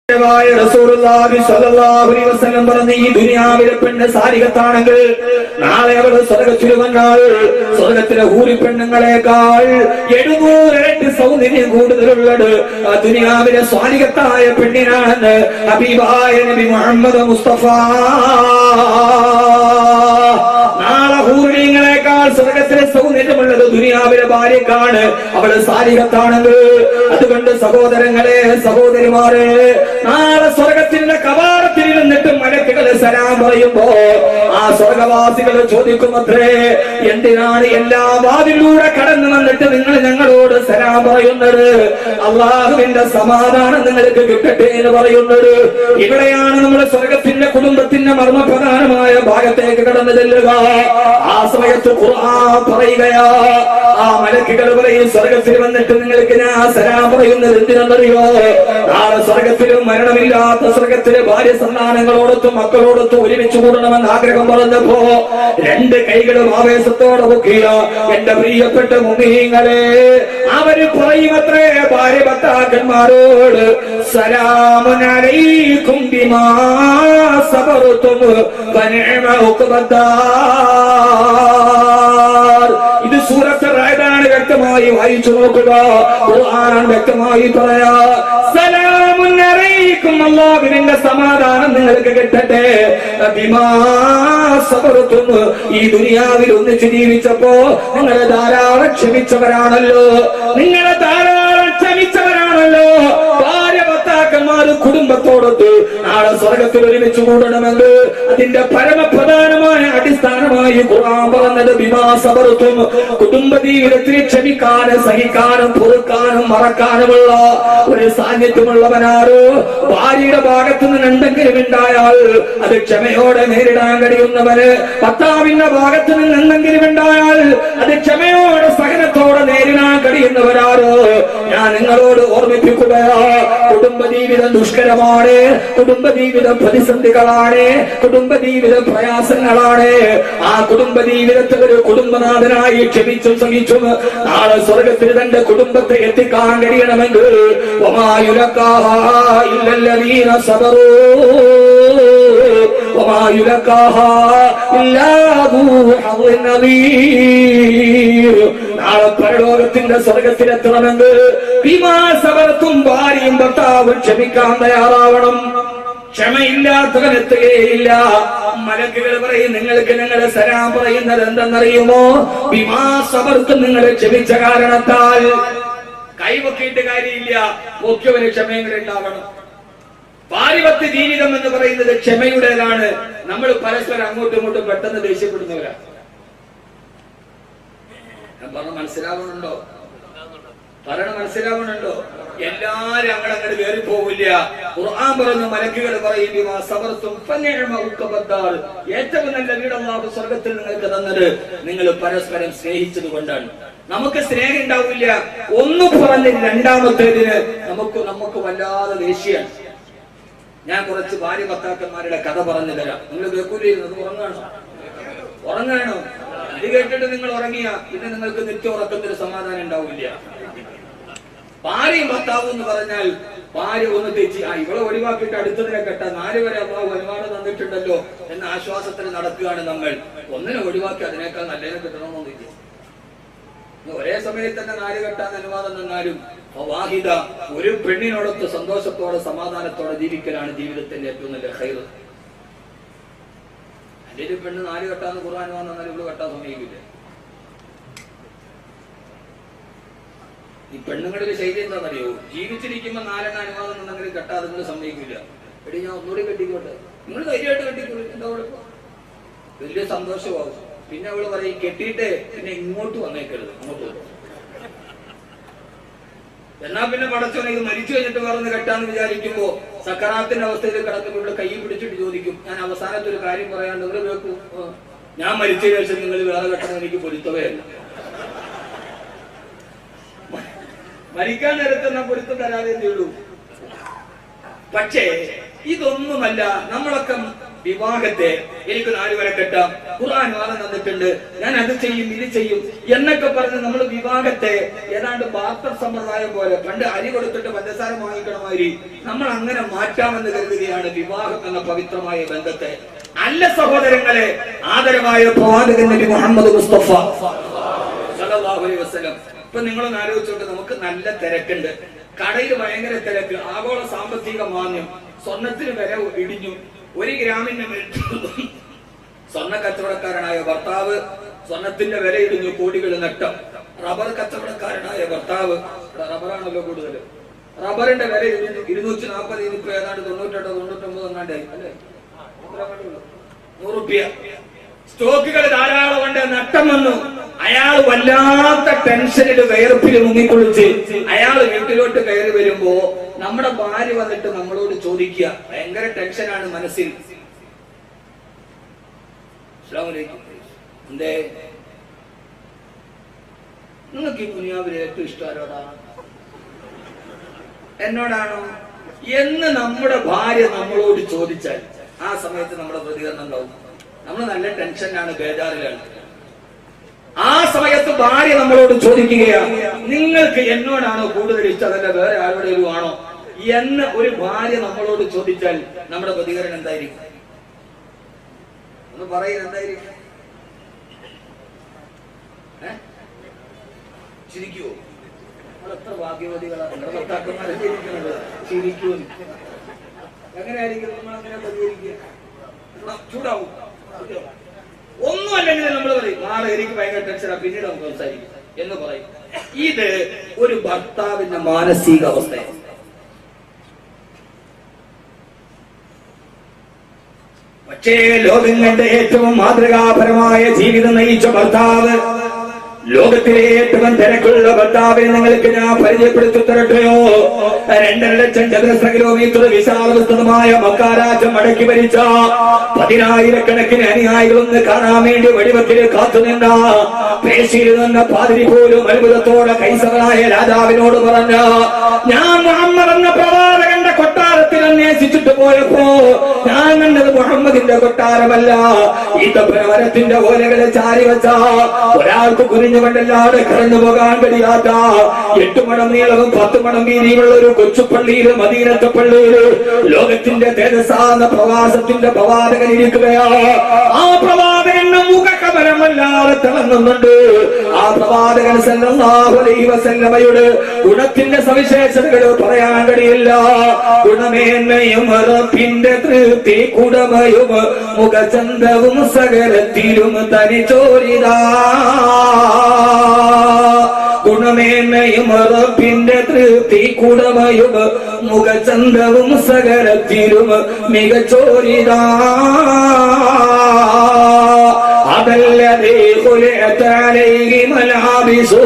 റസൂലുള്ളാഹി സ്വല്ലല്ലാഹു അലൈഹി വസല്ലം പറഞ്ഞ ഈ ദുനിയാവിലെ പെണ്ണ് സാരികത്താണെങ്കിൽ നാളെ അവൾ സ്വർഗ്ഗത്തിൽ വന്നാൽ സ്വർഗ്ഗത്തിലെ ഹൂറി പെണ്ണുങ്ങളെക്കാൾ 700 ഇരട്ടി സൗന്ദര്യം കൂടുതലുള്ളത് ആ ദുനിയാവിലെ സാരികത്തായ പെണ്ണിനാണെന്ന് ഹബീബായ നബി മുഹമ്മദ് മുസ്തഫ. നാളെ ഹൂറികളെക്കാൾ സ്വർഗ്ഗത്തിലെ സൗന്ദര്യമുള്ളത് ദുനിയാവിലെ ഭാര്യക്കാണ്. അവള് സാരികത്താണെങ്കിൽ അതുകൊണ്ട് സഹോദരങ്ങളെ സഹോദരിമാരെ, നാളെ സ്വർഗത്തിന്റെ കവാടത്തിൽ നിന്നിട്ട് മലക്കുകൾ സലാം പറയുമ്പോ ആ സ്വർഗവാസികൾ ചോദിക്കുമത്രേ, എന്തിനാണ് എല്ലാ വാതിലൂടെ കടന്നു വന്നിട്ട് നിങ്ങൾ ഞങ്ങളോട് സലാം പറയുന്നത്? അള്ളാഹുവിന്റെ സമാധാനം നിങ്ങൾക്ക് കിട്ടട്ടെ എന്ന് പറയുന്നത്. ഇവിടെയാണ് നമ്മൾ സ്വർഗത്തിന്റെ കുടുംബത്തിന്റെ മർമ്മപ്രധാനമായ ഭാഗത്തേക്ക് കടന്നു ചെല്ലുക. ആ സമയത്ത് ഖുർആൻ പറയുകയാ, ആ മലക്കുകൾ പറയും, സ്വർഗത്തിൽ വന്നിട്ട് നിങ്ങൾക്ക് ഞാൻ സലാം പറയുന്നത് എന്തിനെന്നറിയോ? നാളെ സ്വർഗത്തിലും മരണമില്ലാത്ത സ്വർഗത്തിലെ ഭാര്യ സന്താനങ്ങളോടൊത്തും മക്കളോടൊത്തും ഒരുമിച്ച് കൂടണമെന്ന് ആഗ്രഹം പറഞ്ഞപ്പോ 2 കൈകളും ആവേശത്തോടെ പൊക്കിയ എന്റെ പ്രിയപ്പെട്ട മുഅ്മിനീങ്ങളെ, അവര് പറയുമത്രേ ഭാര്യ ഭർത്താക്കന്മാരോട്, സലാമുൻ അലൈക്കും ബിമാ സബർതും ഫനിഅമ ഉഖ്ബദ്ദാർ. ഇത് സൂറത്ത് റഅദാണ്. വ്യക്തമായി വായിച്ചു നോക്കുക. ഖുർആൻ വ്യക്തമായി പറയാ, സലാമുൻ അലൈക്കും, അല്ലാഹുവിന്റെ സമാധാനം നിങ്ങൾക്ക് കിട്ടട്ടെ. ബിമാ സബർതും, ഈ ദുനിയാവിൽ ഒന്നിച്ച് ജീവിച്ചപ്പോ നിങ്ങൾ ധാരാളം ക്ഷമിച്ചവരാണല്ലോ, നിങ്ങൾ ധാരാളം ക്ഷമിച്ചവരാണല്ലോ. ഭാര്യ ഭർത്താക്കന്മാർ കുടുംബത്തോടൊത്ത് നാളെ സ്വർഗത്തിൽ ഒരുമിച്ച് കൂടണമെന്ന് അതിന്റെ പരമപ്രധാനമായ അടിസ്ഥാനമായി ഖുർആൻ പറഞ്ഞത് ബിമാ സബർതും. കുടുംബ ജീവിതത്തിൽ ക്ഷമിക്കാനും സഹിക്കാനും പൊറുക്കാനും മറക്കാനുമുള്ള ഒരു സാന്നിധ്യമുള്ളവനാണ്. ഭാര്യയുടെ ഭാഗത്തു നിന്ന് എന്തെങ്കിലും ഉണ്ടായാൽ അത് ക്ഷമയോടെ നേരിടാൻ കഴിയുന്നവന്, ഭർത്താവിന്റെ ഭാഗത്തു നിന്ന് എന്തെങ്കിലും ഉണ്ടായാൽ അത് ക്ഷമയോടെ സഹനത്തോടെ നേരിടാൻ കഴിയുന്നവരാണ്. ഞാൻ നിങ്ങളോട് ഓർമ്മിപ്പിക്കുകയാ, കുടുംബജീവിതം ദുഷ്കരമാണ്, കുടുംബജീവിതം പ്രതിസന്ധികളാണ്, കുടുംബജീവിതം പ്രയാസങ്ങളാണ്. ആ കുടുംബജീവിതത്തിൽ ഒരു കുടുംബനാഥനായി ക്ഷമിച്ചും സഹിച്ചും നാളെ സ്വർഗത്തിൽ തന്റെ കുടുംബത്തെ എത്തിക്കാൻ കഴിയണമെങ്കിൽ വമാ യുലഖാഹാ ഇല്ലല്ലദീന സബറൂ വമാ യുലഖാഹാ ഇല്ലാ ദൂ ഹദ്ദിൻ നദീർ. നാളെ പരലോകത്തിന്റെ സ്വർഗത്തിലെത്തണമെങ്കിൽ ബിമാ സബർതും, ഭാര്യയും ഭർത്താവും ക്ഷമിക്കാൻ തയ്യാറാവണം. ക്ഷമയില്ലാത്തവനെത്തുകയില്ല. മലക്കുകൾ പറയും, നിങ്ങൾക്ക് ഞങ്ങളെ സലാം പറയുന്നത് എന്തെന്നറിയുമോ? ബിമാ സബർതും, നിങ്ങൾ ക്ഷമിച്ച കാരണത്താൽ. കൈവക്കിയിട്ട് കാര്യമില്ല, മുഖ്യവന് ക്ഷമയെങ്കിലും ഉണ്ടാവണം. പാരിപത്യ ജീവിതം എന്ന് പറയുന്നത് ക്ഷമയുടേതാണ്. നമ്മൾ പരസ്പരം അങ്ങോട്ടും ഇങ്ങോട്ടും പെട്ടെന്ന് ദേഷ്യപ്പെടുന്നവരാണ്. ഞാൻ പറഞ്ഞ മനസ്സിലാവണുണ്ടോ? മനസ്സിലാവണുണ്ടോ? എല്ലാരും അങ്ങോട്ട് കയറി പോവില്ല. ഖുർആൻ പറഞ്ഞു, മലക്കുകൾ പറയും, ബിമാ സബർതും ഫനിഅമ ഉഖ്ബദ്ദാർ. ഏറ്റവും നല്ല വീട് അല്ലാഹു സ്വർഗ്ഗത്തിൽ നിങ്ങൾക്ക് തന്നത് നിങ്ങൾ പരസ്പരം സ്നേഹിച്ചത് കൊണ്ടാണ്. നമുക്ക് സ്നേഹം ഉണ്ടാവില്ല. ഒന്ന് പറഞ്ഞ് രണ്ടാമത്തേതിന് നമുക്ക് വല്ലാതെ ദേഷ്യമാണ്. ഞാൻ കുറച്ച് ഭാര്യ ഭർത്താക്കന്മാരുടെ കഥ പറഞ്ഞു തരാം. നിങ്ങൾ കേൾക്കൂലിരുന്നത് ഉറങ്ങാണോ? ഇത് കേട്ടിട്ട് നിങ്ങൾ ഉറങ്ങിയ പിന്നെ നിങ്ങൾക്ക് നിത്യ ഉറക്കത്തിന് സമാധാനം ഉണ്ടാവില്ല. ഭാര്യയും ഭർത്താവും എന്ന് പറഞ്ഞാൽ, ഭാര്യ ഒന്ന് തെറ്റി ഇവളെ ഒഴിവാക്കിയിട്ട് അടുത്തതിനെ കെട്ട 4 വരെ അള്ളാഹു അനുവാദം തന്നിട്ടുണ്ടല്ലോ എന്ന ആശ്വാസത്തിൽ നടക്കുകയാണ് നമ്മൾ. ഒന്നിനെ ഒഴിവാക്കി അതിനേക്കാൾ നല്ലതിനെ കിട്ടണമെന്നില്ല. ഒരേ സമയത്ത് തന്നെ 4 കെട്ടാൻ അനുവാദം തന്നാലും വാഹിദ, ഒരു പെണ്ണിനോടൊത്ത് സന്തോഷത്തോടെ സമാധാനത്തോടെ ജീവിക്കലാണ് ജീവിതത്തിന്റെ ഏറ്റവും നല്ല ഖൈർ. ഒരു പെണ്ണ് 4 കെട്ടാന്ന് ഖുർആൻ വന്നാൽ ഇവള് കെട്ടാൻ സമയിക്കില്ല. ഈ പെണ്ണുങ്ങളുടെ ശൈലി എന്താണെന്നറിയോ? ജീവിച്ചിരിക്കുമ്പോ 4 അനുവാദം ഉണ്ടെങ്കിലും കെട്ടാതെ നിങ്ങൾ സമ്മതിക്കില്ല. എടി ഞാൻ ഒന്നുകൂടി കെട്ടിക്കോട്ടെ, നിങ്ങൾ ധൈര്യമായിട്ട് കെട്ടിക്കോളൂ, എന്താ കുഴപ്പം? വലിയ സന്തോഷമാകും. പിന്നെ അവള് പറയും, കെട്ടിയിട്ടേ പിന്നെ ഇങ്ങോട്ട് വന്നേക്കരുത്, അങ്ങോട്ട്. എന്നാ പിന്നെ പടച്ചോനെ ഇത് മരിച്ചു കഴിഞ്ഞിട്ട് പറഞ്ഞ് കെട്ടാന്ന് വിചാരിക്കുമ്പോ സക്കറാത്തിന്റെ അവസ്ഥയിൽ കിടക്കുമ്പോൾ ഇവിടെ കൈ പിടിച്ചിട്ട് ചോദിക്കും, ഞാൻ അവസാനത്തെ ഒരു കാര്യം പറയാൻ നിങ്ങൾ കേൾക്കൂ, ഞാൻ മരിച്ചതിന് ശേഷം നിങ്ങൾ വേറെ കെട്ടണം എനിക്ക് പൊരുത്തവയല്ല. മരിക്കാൻ നേരത്തെ പൊരുത്തം തരാതെ ഉള്ളൂ. പക്ഷേ ഇതൊന്നുമല്ല. നമ്മളൊക്കെ വിവാഹത്തെ എനിക്ക് 4 വരെ കെട്ടാം, ഖുർആൻ വാദം തന്നിട്ടുണ്ട്, ഞാൻ അത് ചെയ്യും ഇത് ചെയ്യും എന്നൊക്കെ പറഞ്ഞ് നമ്മൾ വിവാഹത്തെ ഏതാണ്ട് ബാർട്ടർ സമ്പ്രദായം പോലെ പണ്ട് അരി കൊടുത്തിട്ട് പഞ്ചസാര വാങ്ങിക്കണമാതിരി നമ്മൾ അങ്ങനെ മാറ്റാമെന്ന് കരുതുകയാണ് വിവാഹം എന്ന പവിത്രമായ ബന്ധത്തെ. അല്ല സഹോദരങ്ങളെ, ആദരവായ പ്രവാചകൻ നബി മുഹമ്മദ് മുസ്തഫ സല്ലല്ലാഹു അലൈഹി വസല്ലം. ഇപ്പൊ നിങ്ങളൊന്ന് ആലോചിച്ചോട്ട്, നമുക്ക് നല്ല തിരക്കുണ്ട്, കടയിൽ ഭയങ്കര തിരക്ക്, ആഗോള സാമ്പത്തിക മാന്ദ്യം, സ്വർണത്തിന് വില ഇടിഞ്ഞു, 1 ഗ്രാമിന് സ്വർണ്ണ കച്ചവടക്കാരനായ ഭർത്താവ് സ്വർണത്തിന്റെ വില ഇടിഞ്ഞു, കോടികൾ നഷ്ടം. റബ്ബർ കച്ചവടക്കാരനായ ഭർത്താവ്, റബ്ബറാണല്ലോ കൂടുതൽ, റബ്ബറിന്റെ വില ഇടിഞ്ഞു 240, ഇപ്പൊ ഏതാണ്ട് 98 99 എങ്ങാണ്ടായി അല്ലെ, 100 രൂപ. സ്റ്റോക്കുകൾ ധാരാളം കൊണ്ട് നഷ്ടം വന്നു. അയാൾ വല്ലാത്ത ടെൻഷനിൽ വയർപ്പിൽ മുങ്ങിക്കുളിച്ച് അയാൾ വീട്ടിലോട്ട് കയറി വരുമ്പോ നമ്മുടെ ഭാര്യ വന്നിട്ട് നമ്മളോട് ചോദിക്കുക, ഭയങ്കര ടെൻഷനാണ് മനസ്സിൽ, എന്തേ നിങ്ങൾക്ക് ഈ ദുനിയാവിൽ ഏറ്റവും ഇഷ്ടം ആരോടാണ്? എന്നോടാണോ എന്ന് നമ്മുടെ ഭാര്യ നമ്മളോട് ചോദിച്ചാൽ ആ സമയത്ത് നമ്മുടെ പ്രതികരണം ഉണ്ടാവും, നമ്മൾ നല്ല ടെൻഷനാണ്, ബേജാറിലാണ്. ആ സമയത്ത് ഭാര്യ നമ്മളോട് ചോദിക്കുകയാണ്, നിങ്ങൾക്ക് എന്നോടാണോ കൂടുതൽ ഇഷ്ടം അതല്ല വേറെ ആരോടെങ്കിലും ആണോ എന്ന് ഒരു ഭാര്യ നമ്മളോട് ചോദിച്ചാൽ നമ്മുടെ പ്രതികരണം എന്തായിരിക്കും? ഒന്ന് പറയുന്നത് എന്തായിരിക്കും? ചിരിക്കുവോ? നമ്മൾ എത്ര ഭാഗ്യവതികളാണ്, നിങ്ങളുടെ ഭർത്താക്കന്മാരെ ചിരിക്കുന്നത്, ചിരിക്കൂ. എങ്ങനെയായിരിക്കും നമ്മൾ അങ്ങനെ പ്രതികരിക്കുക? ചൂടാവും. ഒന്നും അല്ലെങ്കിൽ നമ്മൾ പറയും, നാളെ എനിക്ക് ഭയങ്കര ടെൻഷനാ, പിന്നീട് നമുക്ക് സംസാരിക്കും എന്ന് പറയും. ഇത് ഒരു ഭർത്താവിന്റെ മാനസികാവസ്ഥയാണ്. പക്ഷേ ലോകങ്ങളുടെ ഏറ്റവും മാതൃകാപരമായ ജീവിതം നയിച്ച ഭർത്താവ്, ലോകത്തിലെ ഏറ്റവും തിരക്കുള്ള ഭർത്താവിനെ നിങ്ങൾക്ക് ഞാൻ പരിചയപ്പെടുത്തി തരട്ടെയോ? 2.5 ലക്ഷം ചതുരശ്ര കിലോമീറ്റർ വിശാലവിസ്തൃതമായ മക്കാരാജ്യം അടക്കി ഭരിച്ച 10,000-കണക്കിന് അനുയായികളൊന്ന് കാണാൻ വേണ്ടി വെടിവെപ്പിൽ കാത്തുനിന്ന പേശിയിൽ നിന്ന പാതിരി പോലും അത്ഭുതത്തോടെ കൈസറായ രാജാവിനോട് പറഞ്ഞ, ഞാൻ മുഹമ്മദ് എന്ന പ്രവാചകന്റെ കൊട്ടാരത്തിൽ അന്വേഷിച്ചിട്ട് പോയപ്പോ ഞാൻ കണ്ടത് മുഹമ്മദിന്റെ കൊട്ടാരമല്ല, ഈത്തപ്പനമരത്തിന്റെ ഓലകളെ ചാരി വെച്ച ഒരാൾക്ക് കുരിഞ്ഞുകൊണ്ടല്ലാതെ കടന്നു പോകാൻ കഴിയാത്ത 8 മണം നീളവും 10 മണം വീതിയുമുള്ള ഒരു കൊച്ചുപള്ളിയിൽ, മദീനത്തെ പള്ളിയിൽ ലോകത്തിന്റെ തേജസ്സാന്ന പ്രവാസത്തിന്റെ പ്രവാചകൻ ഇരിക്കുകയാണ്. ആ പ്രവാചകന്റെ മുഖകമലമല്ലാതെ തിളങ്ങുന്നുണ്ട്. ആ പ്രവാചകൻ സല്ലല്ലാഹു അലൈഹി വസല്ലമയുടെ ഗുണത്തിന്റെ സവിശേഷതകൾ പറയാൻ കഴിയില്ല. ഗുണമേന്മയും റബ്ബിന്റെ തൃപ്തി കുടമയും മുഖചന്തവും സകലത്തിലും തനിച്ചോരിതാ. ഗുണമേന്മയും റബ്ബിന്റെ തൃപ്തി കുടമയും മുഖചന്തവും സകലത്തിലും മികച്ചോരിതാ. അതല്ലതേ ഖുലിഅത അലൈഹി മൽആബിസു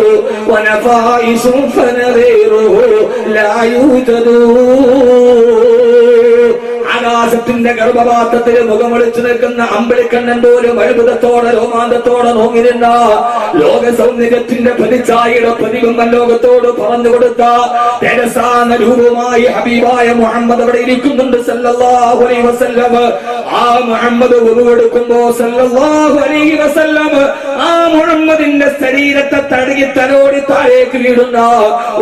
വനഫായിസു ഫനഗീറുഹു ലാ യൂതദൂ. ആകാശത്തിന്റെ ഗർഭപാത്രത്തിൽ മുഖമൊളിച്ചു നിൽക്കുന്ന അമ്പിളിക്കണ്ണൻ പോലും അത്ഭുതത്തോടെ രോമാന്തത്തോടെ നോങ്ങിരുന്ന ലോക സൗന്ദര്യത്തിന്റെ പ്രതിച്ഛായയുടെ പ്രതിബിംബം ലോകത്തോട് പറഞ്ഞു കൊടുത്ത തേജസ്സാന്ന രൂപമായി ഹബീബായ മുഹമ്മദ് അവിടെ ഇരിക്കുന്നുണ്ട് സല്ലല്ലാഹു അലൈഹി വസല്ലം. ആ മുഹമ്മദ് ഉറുവെടുക്കുമ്പോ സല്ലല്ലാഹു അലൈഹി വസല്ലം ആ മുഹമ്മദിന്റെ ശരീരത്തെ തടകി തലോടി താഴേക്ക് വീടുന്ന,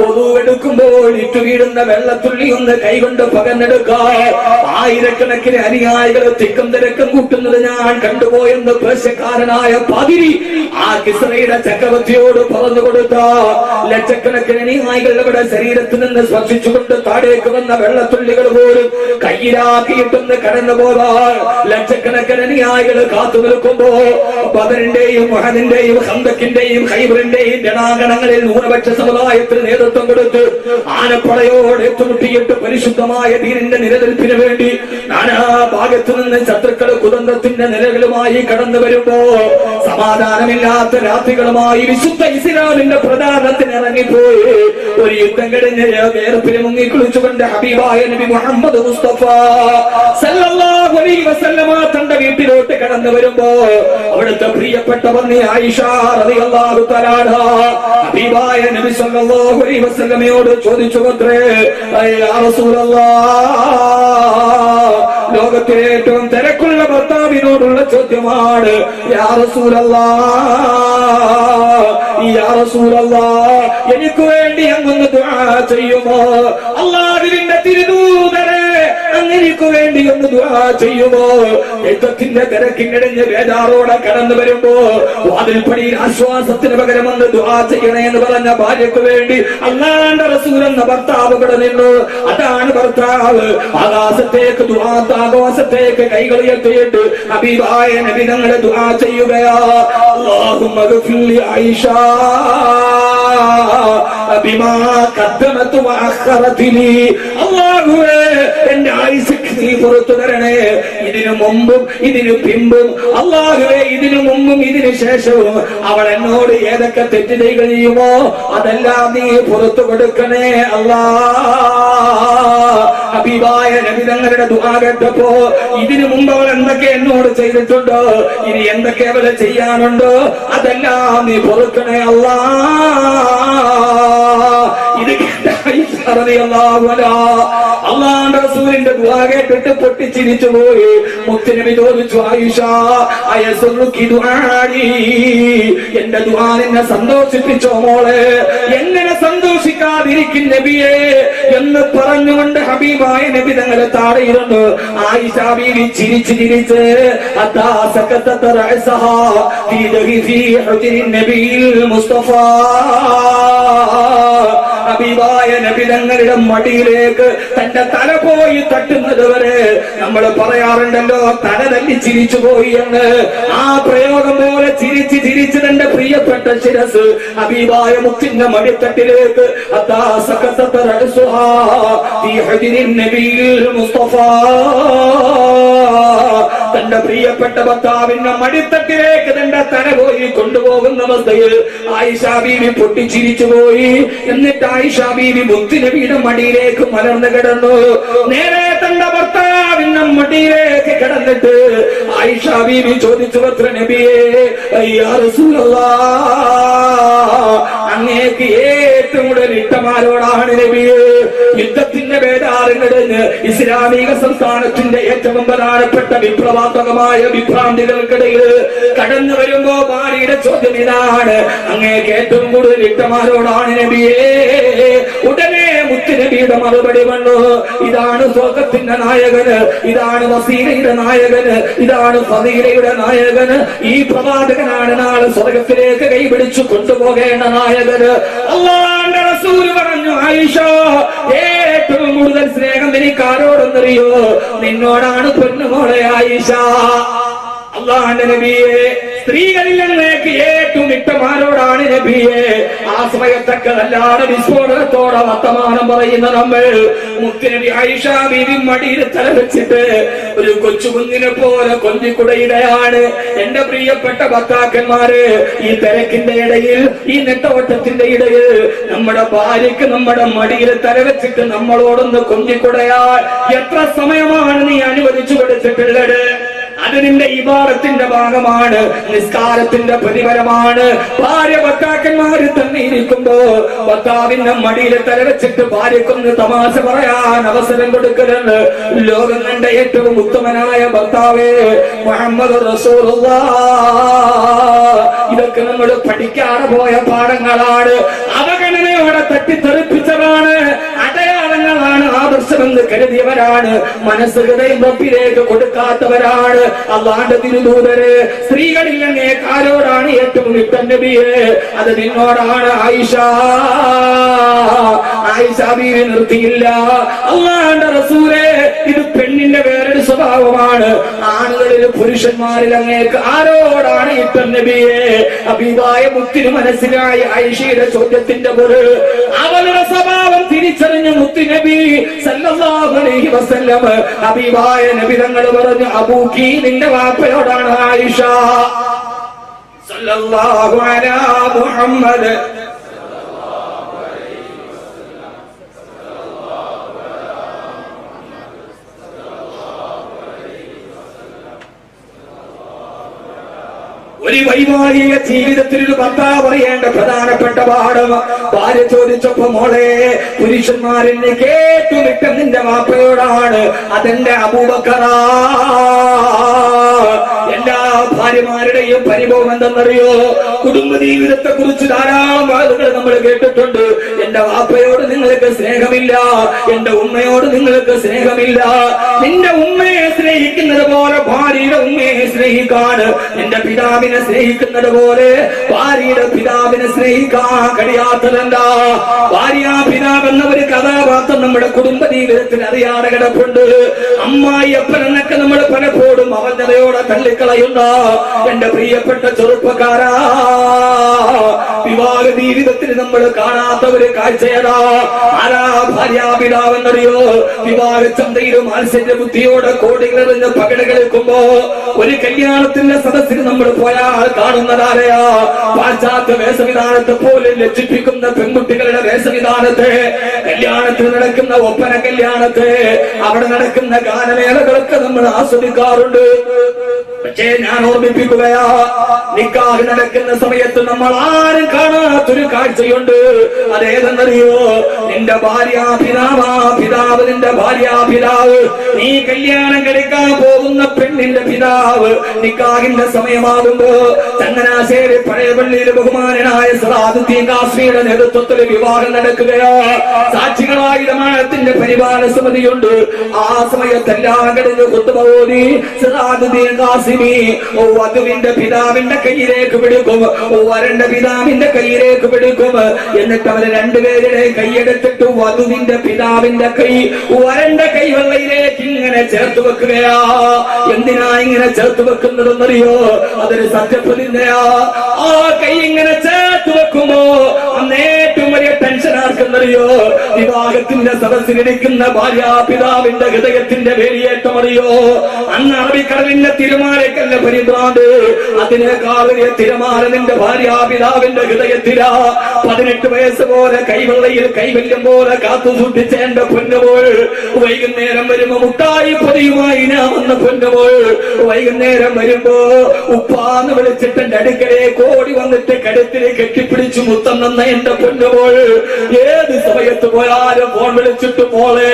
ഉറുവെടുക്കുമ്പോൾ ഇട്ടു വീടുന്ന വെള്ളത്തുള്ളി ഒന്ന് കൈകൊണ്ട് പകർന്നെടുക്കാൻ ആയിരക്കണക്കിന് അനുയായികൾ തിക്കും തിരക്കും കൂട്ടുന്നത് ഞാൻ കണ്ടുപോയെന്ന് പേർഷ്യക്കാരനായ പാതിരി ആ കിസ്രയുടെ ചക്രവർത്തിയോട് പറഞ്ഞു കൊടുത്ത ലക്ഷക്കണക്കിന് അനുയായികളുടെ ശരീരത്തിൽ നിന്ന് സ്പർശിച്ചുകൊണ്ട് താഴേക്ക് വന്ന വെള്ളത്തുള്ളികൾ പോലും കയ്യിലാക്കിയിട്ടൊന്ന് കടന്നു പോകാൻ ലക്ഷക്കണക്കിന് അനുയായികൾ കാത്തു നിൽക്കുമ്പോ ബദറിന്റെയും ഉഹദിന്റെയും ഖന്തക്കിന്റെയും ഖൈബറിന്റെയും ജനാഗണങ്ങളിൽ ന്യൂനപക്ഷ സമുദായത്തിന് നേതൃത്വം കൊടുത്ത് ആനപ്പടയോട് ഏറ്റുമുട്ടിയിട്ട് പരിശുദ്ധമായ ദീനിന്റെ നിലനിൽപ്പിന് വേണ്ടി നാനാ ഭാഗത്തു നിന്ന് ശത്രുക്കൾ കുതന്ത്രത്തിന്റെ നിലകളുമായി കടന്നു വരുമ്പോ സമാധാനമില്ലാത്ത രാത്രികളുമായി വിശുദ്ധ ഇസ്ലാമിന്റെ പ്രധാനത്തിന് ഇറങ്ങിപ്പോയി ഒരു യുദ്ധം കഴിഞ്ഞ് വേർപ്പിന് മുങ്ങിക്കുളിച്ചുകൊണ്ട് ഹബീബായ നബി മുഹമ്മദ് മുസ്തഫ സല്ലല്ലാഹു അലൈഹി വസല്ലമ തന്റെ വീട്ടിലോട്ട് കടന്നു വരുമ്പോ അവിടുത്തെ പ്രിയപ്പെട്ട പത്നി ആയിഷ റളിയല്ലാഹു തആല ഹബീബായ നബി സല്ലല്ലാഹു അലൈഹി വസല്ലമയോട് ചോദിച്ചു, യാ റസൂലല്ലാഹ്, ലോകത്തിലെ ഏറ്റവും തിരക്കുള്ള എന്നോടുള്ള ചോദ്യമാണ്, യാ റസൂലല്ലാഹ്, എനിക്ക് വേണ്ടി അങ്ങൊന്ന് ദുആ ചെയ്യുമോ? അല്ലാഹുവിന്റെ തിരുദൂതരെ, അങ്ങനെക്ക് വേണ്ടി ഒന്ന് ദുആ ചെയ്യുമോ? യുദ്ധത്തിന്റെ തിരക്കിനിടഞ്ഞ് വേദാറോടെ കടന്നു വരുമ്പോ വാതിൽപ്പടിയിൽ ആശ്വാസത്തിന് പകരം ഒന്ന് ദുആ ചെയ്യണേ എന്ന് പറഞ്ഞ ഭാര്യക്ക് വേണ്ടി അല്ലാഹുവിന്റെ റസൂൽ എന്ന ഭർത്താവ് ഇവിടെ നിന്നു. അതാണ് ഭർത്താവ്. ആകാശത്തേക്ക് ആകാശത്തേക്ക് കൈകൾ ഉയർത്തിയിട്ട് ഹബീബായ നബി തങ്ങളെ ദുആ ചെയ്യുകയാ. അല്ലാഹുമ്മ ഗ്ഫിർ ലി ആയിഷ ബിമാ ഖദ്ദമത് വഅഖറത് ലി. അല്ലാഹുവേ, എന്റെ ആയുസ്ക്ക് നീ പുറത്തു തരണേ, ഇതിനു മുമ്പും ഇതിനു പിമ്പും. അല്ലാഹുവേ, ഇതിനു മുമ്പും ഇതിനു ശേഷവും അവൾ എന്നോട് ഏതൊക്കെ തെറ്റ് ചെയ്യുമോ അതെല്ലാം നീ പുറത്തു കൊടുക്കണേ അല്ലാഹ്. ഹബീബായ നബി തങ്ങളുടെ ദുആ കേട്ടപ്പോ ഇതിനു മുമ്പ് അവൾ എന്തൊക്കെ എന്നോട് ചെയ്തിട്ടുണ്ടോ, ഇനി എന്തൊക്കെ അവളെ ചെയ്യാനുണ്ടോ അതെല്ലാം നീ പൊറുക്കണേ അല്ലാഹ്. ഇത് അള്ളാഹുവിന്റെ റസൂലിന്റെ ദുആ കേട്ടിട്ട് പൊട്ടിച്ചിരിച്ചു പോയി. മുത്തുനബി ചോദിച്ചു, ആയിഷ അയസുറുക്കി ദുആഇ, എന്റെ ദുആ നിന്നെ സന്തോഷിപ്പിച്ചോ മോളെ? എങ്ങനെ സന്തോഷിക്കാതിരിക്കും നബിയെ എന്ന് പറഞ്ഞുകൊണ്ട് ഹബീബായ നബി തങ്ങളെ താഴെയിരുന്നു. ആയിഷ ബീവി ചിരിച്ച് ചിരിച്ച് അതാ സകതത റഅസഹാ ഫീ ദഹി ഹുജ്രി നബിയിൽ മുസ്തഫ. ഹബീബായ നബി തങ്ങളുടെ മടിയിലേക്ക് തന്റെ തല പോയി തട്ടുന്നത് വരെ നമ്മൾ പറയാറുണ്ടല്ലോ, തല തല്ലി ചിരിച്ചു പോയി എന്ന്. ആ പ്രയോഗം പോലെ ചിരിച്ച് ചിരിച്ച് തന്റെ പ്രിയപ്പെട്ട ശിരസ് ഹബീബായ മുത്തിന്റെ മടിത്തട്ടിലേക്ക് അതാ സകതത റഅസുഹാ ഫീ ഹുജ്രി നബിയിൽ മുസ്തഫ. തന്റെ പ്രിയപ്പെട്ട ഭർത്താവിന്റെ മടിത്തട്ടിലേക്ക് തന്റെ തല പോയി കൊണ്ടുപോകുന്ന അവസ്ഥയിൽ ആയിഷ ബീവി പൊട്ടിച്ചിരിച്ചു പോയി. എന്നിട്ട് ആയിഷ ബീവി മുത്തുനബിയുടെ മടിയിലേക്ക് മലർന്നു കിടന്നു. നേരെ തന്റെ ഭർത്താവിന്റെ മടിയിലേക്ക് കിടന്നിട്ട് ആയിഷ ബീവി ചോദിച്ചു, അത്ര നബിയേ, യാ റസൂലല്ലാഹ്, അങ്ങേക്ക് ഏറ്റവും കൂടുതൽ ഇഷ്ടമാരോടാണ് നബിയെ? യുദ്ധത്തിന്റെ വേദാറുകളിന് ഇസ്ലാമിക സംസ്ഥാനത്തിന്റെ ഏറ്റവും പ്രധാനപ്പെട്ട വിപ്ലവാത്മകമായ വിഭ്രാന്തികൾക്കിടയിൽ കടന്നു വരുമ്പോ ഭാര്യയുടെ ചോദ്യം ഇതാണ്, അങ്ങേക്ക് ഏറ്റവും കൂടുതൽ ഇഷ്ടമാരോടാണ് നബിയെ? ഉടനെ മുത്തുനബിയുടെ മറുപടി വന്നു, ഇതാണ് സ്വർഗത്തിന്റെ നായകന്, ഇതാണ് വസീലയുടെ നായകന്, ഇതാണ് ഫദീലയുടെ നായകന്, ഈ പ്രവാചകനാണ് നാളെ സ്വർഗത്തിലേക്ക് കൈപിടിച്ചു കൊണ്ടുപോകേണ്ട നായകന്. അല്ലാഹുവിന്റെ റസൂൽ പറഞ്ഞു, ആയിഷ, ഏറ്റവും കൂടുതൽ സ്നേഹം എനിക്ക് ആരോടെന്നറിയോ? നിന്നോടാണ് പൊന്നുമോളെ ആയിഷ. അല്ലാഹുവിന്റെ നബിയെ, സ്ത്രീകളിൽ അങ്ങേക്ക് ഏറ്റവും ഇഷ്ടമാരോടാണ് നബിയെ? ആ സമയത്തൊക്കെ അല്ലാതെ വിസ്ഫോടനത്തോടെ വർത്തമാനം പറയുന്ന നമ്മൾ മുത്തുനബി ആയിഷ ബീവി മടിയിൽ തല വെച്ചിട്ട് ഒരു കൊച്ചുകുഞ്ഞിനെ പോലെ കൊഞ്ചിക്കുടയിടയാണ്. എന്റെ പ്രിയപ്പെട്ട ഭർത്താക്കന്മാര്, ഈ തിരക്കിന്റെ ഇടയിൽ, ഈ നെട്ടോട്ടത്തിന്റെ ഇടയിൽ നമ്മുടെ ഭാര്യക്ക് നമ്മുടെ മടിയിൽ തല വെച്ചിട്ട് നമ്മളോടൊന്ന് കൊഞ്ചിക്കുടയാൽ എത്ര സമയമാണ് നീ അനുവദിച്ചു കൊടുത്തിട്ടുള്ളത്? അത് നിന്റെ ഇബാദത്തിന്റെ ഭാഗമാണ്, നിസ്കാരത്തിന്റെ പ്രതിഫലമാണ്. ഭാര്യ ഭർത്താക്കന്മാര് തന്നെ ഇരിക്കുമ്പോ ഭർത്താവിന്റെ മടിയിൽ തലവെച്ചിട്ട് ഭാര്യക്കൊന്ന് തമാശ പറയാൻ അവസരം കൊടുക്കരുത്. ലോകം കണ്ട ഏറ്റവും ഉത്തമനായ ഭർത്താവേ മുഹമ്മദ് റസൂലുള്ളാഹ്. ഇതൊക്കെ നമ്മൾ പഠിക്കാതെ പോയ പാഠങ്ങളാണ്, അവഗണനയോടെ തട്ടിത്തെറിപ്പിച്ചതാണ്, അടയാളങ്ങളാണ്, ആദർശമെന്ന് കരുതിയവരാണ്, മനസ്സ് ഹൃദയം റബ്ബിലേക്ക് കൊടുക്കാത്തവരാണ്. അല്ലാഹുവിന്റെ തിരുദൂതരെ, സ്ത്രീകളിൽ അങ്ങേക്ക് ആരോടാണ് ഏറ്റവും ഇഷ്ടം നബിയെ? അത് നിന്നോടാണ് ആയിഷ. ആയിഷ ബീവി നിർത്തിയില്ല. അല്ലാഹുവിന്റെ റസൂലേ, ഇത് പെണ്ണിന്റെ വേറൊരു സ്വഭാവമാണ്. ആണുകളിൽ പുരുഷന്മാരിൽ അങ്ങേക്ക് ആരോടാണ് ഇഷ്ടം നബിയെ? ഹബീബായ മുത്തിന് മനസ്സിലായി ആയിഷയുടെ ചോദ്യത്തിന്റെ പൊരുൾ. അവളുടെ സ്വഭാവം തിരിച്ചറിഞ്ഞ മുത്തുനബി സല്ലല്ലാഹു അലൈഹി വസല്ലം ഹബീബായ നബി തങ്ങൾ പറഞ്ഞു, അബൂക്കി, നിന്റെ വാപ്പയോടാണ് ആയിഷ. സല്ലല്ലാഹു അലാ മുഹമ്മദ്. ഒരു വൈവാഹിക ജീവിതത്തിൽ ഒരു ഭർത്താവ് പറയേണ്ട പ്രധാനപ്പെട്ട പാഠം. ഭാര്യ ചോദിച്ചപ്പോ, മോളെ, പുരുഷന്മാരെന്നെ കേട്ടുവിട്ട നിന്റെ വാപ്പയോടാണ്. അതെന്റെ അബൂബക്കറാ. ഭാര്യമാരുടെയും പരിഭവം എന്തെന്നറിയോ? കുടുംബ ജീവിതത്തെ കുറിച്ച് ധാരാളം വാക്കുകൾ നമ്മൾ കേട്ടിട്ടുണ്ട്. എന്റെ വാപ്പയോട് നിങ്ങൾക്ക് സ്നേഹമില്ല, എന്റെ ഉമ്മയോട് നിങ്ങൾക്ക് സ്നേഹമില്ല. നിന്റെ ഉമ്മയെ സ്നേഹിക്കുന്നത് പോലെ ഭാര്യയുടെ ഉമ്മയെ സ്നേഹിക്കാൻ, നിന്റെ പിതാവിനെ സ്നേഹിക്കുന്നത് പോലെ ഭാര്യയുടെ പിതാവിനെ സ്നേഹിക്കാൻ കഴിയാത്തതെന്താ? ഭാര്യ പിതാവ് എന്ന ഒരു കഥാപാത്രം നമ്മുടെ കുടുംബ ജീവിതത്തിൽ അറിയാതെ കിടപ്പുണ്ട്. അമ്മായി അപ്പൻ എന്നൊക്കെ നമ്മൾ പലപ്പോഴും അവജ്ഞതയോടെ തള്ളിക്കളയുന്ന എന്റെ പ്രിയപ്പെട്ട ചെറുപ്പക്കാരാ, വിവാഹ ജീവിതത്തിൽ നമ്മൾ കാണാത്ത ഒരു കാഴ്ചയതാ. ആരാ ഭാര്യാപിതാവെന്നറിയോ? വിവാഹ ചന്തയിൽ മാത്സര്യ ബുദ്ധിയോടെ കോടികളെറിഞ്ഞ് പകടകളിക്കുമ്പോ ഒരു കല്യാണത്തിന്റെ സദസ്സിൽ നമ്മൾ പോയാൽ കാണുന്നതാരെയാ? പാശ്ചാത്യ വേഷവിധാനത്തെ പോലെ ലജ്ജിപ്പിക്കുന്ന പെൺകുട്ടികളുടെ വേഷവിധാനത്തെ, കല്യാണത്തിൽ നടക്കുന്ന ഒപ്പന കല്യാണത്തെ, അവിടെ നടക്കുന്ന ഗാനമേളകളൊക്കെ നമ്മൾ ആസ്വദിക്കാറുണ്ട്. പക്ഷേ ഞാൻ ഓർമ്മിപ്പിക്കുകയാ, നിക്കാഹ് നടക്കുന്ന സമയത്ത് നമ്മൾ ആരും കാണാത്തൊരു കാഴ്ചയുണ്ട്. അതേതെന്നറിയോ? നിന്റെ ഭാര്യാപിതാവാ പിതാവ്, നിന്റെ ഭാര്യാപിതാവ്, നീ കല്യാണം കഴിക്കാൻ പോകുന്ന പെണ്ണിന്റെ പിതാവ് നിക്കാഹിന്റെ സമയമാകുമ്പോ ചങ്ങനാശ്ശേരി പഴയ പള്ളിയിൽ ബഹുമാനനായ സിറാജുദ്ദീൻ കാസിയുടെ നേതൃത്വത്തിൽ വിവാഹം നടക്കുകയാ. സാക്ഷികളായി ജമാഅത്തിന്റെ പരിപാലന സമിതിയുണ്ട്. ആ സമയത്തെല്ലാം കഴിഞ്ഞ് ഖുത്ബ ഓതി സിറാജുദ്ദീൻ കാസിമി വധുവിന്റെ പിതാവിന്റെ കയ്യിലേക്ക് പിടിക്കും, വരന്റെ പിതാവിന്റെ കയ്യിലേക്ക് പിടിക്കും. എന്നിട്ട് അവര് രണ്ടുപേരുടെ കൈയെടുത്തിട്ട് വധുവിന്റെ പിതാവിന്റെ കൈ വരന്റെ കൈവെള്ളയിലേക്ക് ഇങ്ങനെ ചേർത്ത് വെക്കുകയാ. എന്തിനാ ഇങ്ങനെ ചേർത്ത് വെക്കുന്നതെന്നറിയോ? അതൊരു സത്യപ്രതിജ്ഞയാ. ആ കൈ ഇങ്ങനെ ചേർത്ത് വെക്കുമ്പോ അന്ന് ഏറ്റവും വലിയ ടെൻഷൻ ആർക്കെന്നറിയോ? വിവാഹത്തിന്റെ സദസ്സിലിരിക്കുന്ന ഭാര്യാപിതാവിന്റെ ഹൃദയത്തിന്റെ വേലിയേറ്റമറിയോ? അന്ന് അറബിക്കടലിന്റെ തിരമാലക്കല്ല പരിഭ്രാന്ത്, അതിനേക്കാൾ വലിയ തിരമാല നിന്റെ ഭാര്യാപിതാവിന്റെ ഹൃദയത്തിലാ. 18 വയസ്സ് പോലെ കൈവെള്ളയിൽ കൈവല്യം പോലെ കാത്തു സൂക്ഷിച്ച എന്റെ പൊന്നുപോൾ, വൈകുന്നേരം വരുമ്പോ മുട്ടായി പൊതിയുമായി ഞാൻ വന്ന പൊന്നുപോൾ, വൈകുന്നേരം വരുമ്പോ ഉപ്പാന്ന് വിളിച്ചിട്ട് എന്റെ അടുക്കലേക്ക് ഓടി വന്നിട്ട് കഴുത്തില് കെട്ടിപ്പിടിച്ചു മുത്തം നന്ന എന്റെ പൊന്നുപോൾ, ഏത് സമയത്ത് പോയാലും ഫോൺ വിളിച്ചിട്ട് പോലെ